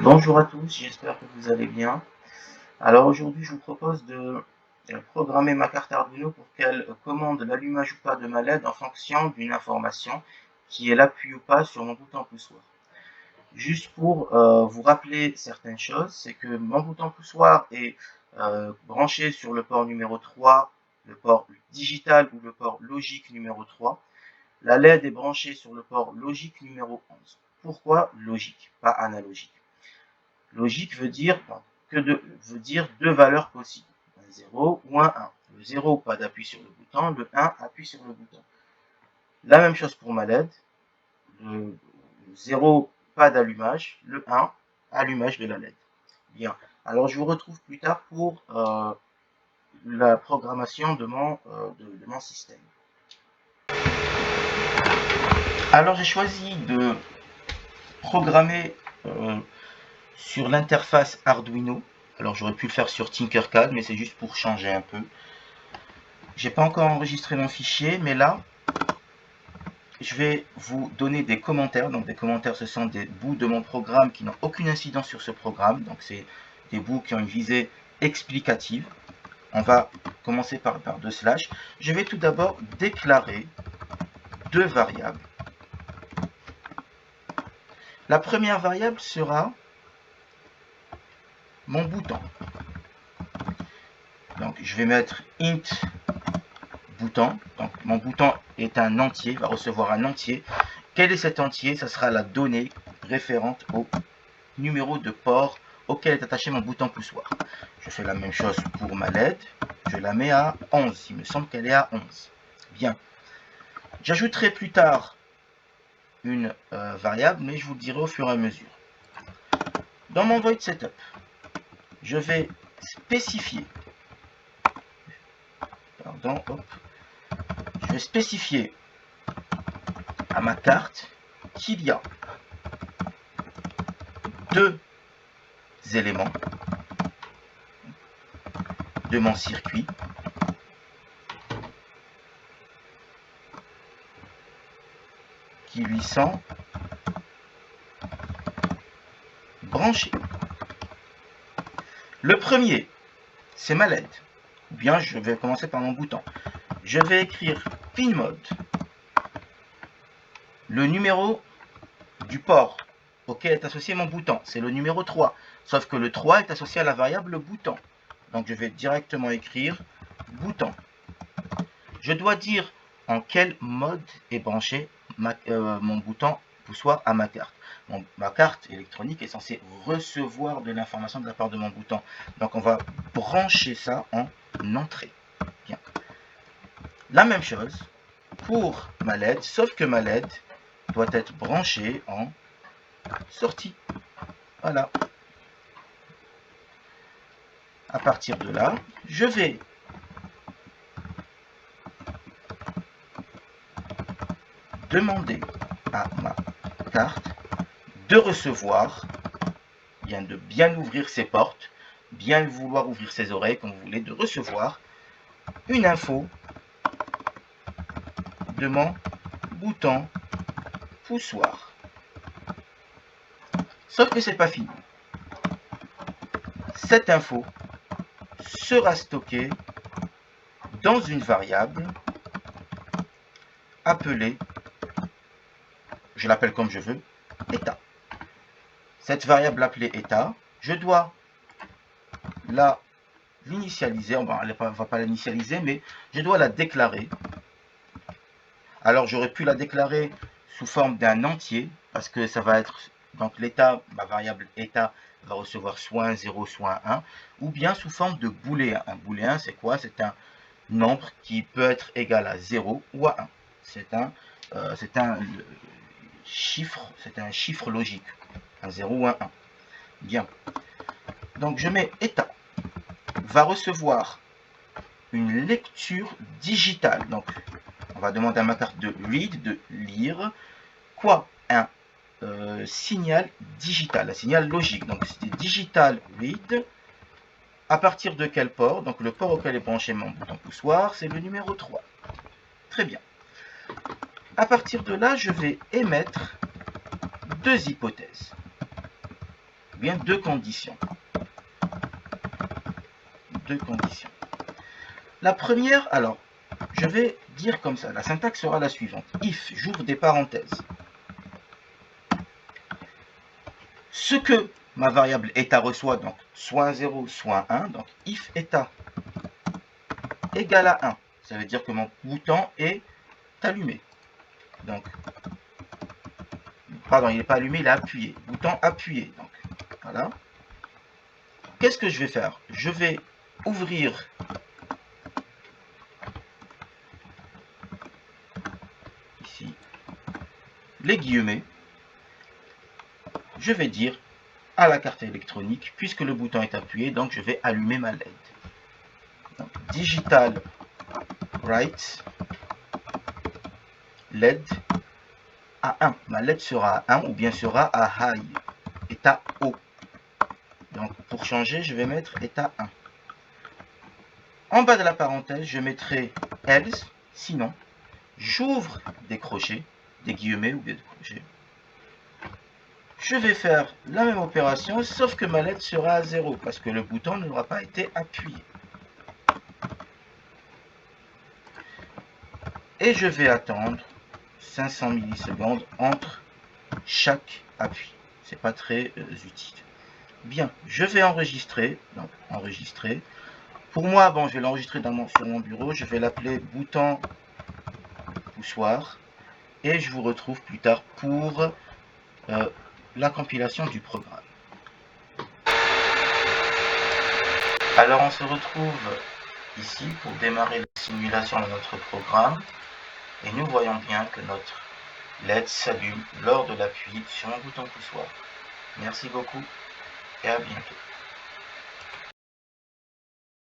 Bonjour à tous, j'espère que vous allez bien. Alors aujourd'hui, je vous propose de programmer ma carte Arduino pour qu'elle commande l'allumage ou pas de ma LED en fonction d'une information qui est l'appui ou pas sur mon bouton poussoir. Juste pour vous rappeler certaines choses, c'est que mon bouton poussoir est branché sur le port numéro 3, le port digital ou le port logique numéro 3. La LED est branchée sur le port logique numéro 11. Pourquoi logique, pas analogique? Logique veut dire deux valeurs possibles, un 0 ou un 1. Le 0, pas d'appui sur le bouton, le 1, appuie sur le bouton. La même chose pour ma LED, le 0, pas d'allumage, le 1, allumage de la LED. Bien, alors je vous retrouve plus tard pour la programmation de mon système. Alors j'ai choisi de programmer sur l'interface Arduino. Alors j'aurais pu le faire sur Tinkercad, mais c'est juste pour changer un peu. J'ai pas encore enregistré mon fichier, mais là, je vais vous donner des commentaires. Donc des commentaires, ce sont des bouts de mon programme qui n'ont aucune incidence sur ce programme. Donc c'est des bouts qui ont une visée explicative. On va commencer par 2/. Je vais tout d'abord déclarer deux variables. La première variable sera mon bouton. Donc je vais mettre int bouton. Donc mon bouton est un entier, va recevoir un entier. Quel est cet entier? Ça sera la donnée référente au numéro de port auquel est attaché mon bouton poussoir. Je fais la même chose pour ma LED. Je la mets à 11. Il me semble qu'elle est à 11. Bien. J'ajouterai plus tard une variable, mais je vous le dirai au fur et à mesure. Dans mon void setup, je vais spécifier. Je vais spécifier à ma carte qu'il y a deux éléments de mon circuit qui lui sont branchés. Le premier, c'est ma LED. Ou bien je vais commencer par mon bouton. Je vais écrire pin mode, le numéro du port auquel est associé mon bouton, c'est le numéro 3. Sauf que le 3 est associé à la variable bouton. Donc je vais directement écrire bouton. Je dois dire en quel mode est branché mon bouton poussoir à ma carte. Ma carte électronique est censée recevoir de l'information de la part de mon bouton. Donc on va brancher ça en entrée. Bien. La même chose pour ma LED, sauf que ma LED doit être branchée en sortie. Voilà. À partir de là, je vais demander à ma carte de recevoir, de bien ouvrir ses portes, bien vouloir ouvrir ses oreilles, comme vous voulez, de recevoir une info de mon bouton poussoir. Sauf que c'est pas fini. Cette info sera stockée dans une variable appelée, je l'appelle comme je veux, état. Cette variable appelée état, je dois l'initialiser, on va pas l'initialiser, mais je dois la déclarer. Alors j'aurais pu la déclarer sous forme d'un entier, parce que ça va être, donc l'état, ma variable état va recevoir soit un 0, soit un 1, ou bien sous forme de booléen. Un booléen, c'est quoi? C'est un nombre qui peut être égal à 0 ou à 1. C'est un chiffre logique, un 0 ou un 1. Bien. Donc je mets état va recevoir une lecture digitale. Donc on va demander à ma carte de read, de lire. Quoi? Un signal digital, un signal logique. Donc c'est digital read. À partir de quel port? Donc le port auquel est branché mon bouton poussoir, c'est le numéro 3. Très bien. À partir de là, je vais émettre deux hypothèses. bien deux conditions. Deux conditions. La première, alors, je vais dire comme ça, la syntaxe sera la suivante. If, j'ouvre des parenthèses. Ce que ma variable état reçoit, donc soit un 0, soit un 1, donc if état égale à 1, ça veut dire que mon bouton est allumé. Donc, pardon, il n'est pas allumé, il est appuyé. Bouton appuyé. Donc, voilà. Qu'est-ce que je vais faire? Je vais ouvrir ici les guillemets. Je vais dire à la carte électronique, puisque le bouton est appuyé, donc je vais allumer ma LED. Donc, digital write LED à 1. Ma LED sera à 1 ou bien sera à high, état haut. Donc pour changer, je vais mettre état 1. En bas de la parenthèse, je mettrai else, sinon j'ouvre des crochets, des guillemets ou des crochets. Je vais faire la même opération, sauf que ma LED sera à 0 parce que le bouton n'aura pas été appuyé. Et je vais attendre 500 millisecondes entre chaque appui. C'est pas très utile. Bien, je vais enregistrer. Donc, enregistrer. Pour moi, bon, je vais l'enregistrer sur mon bureau. Je vais l'appeler bouton poussoir. Et je vous retrouve plus tard pour la compilation du programme. Alors, on se retrouve ici pour démarrer la simulation de notre programme. Et nous voyons bien que notre LED s'allume lors de l'appui sur un bouton poussoir. Merci beaucoup et à bientôt.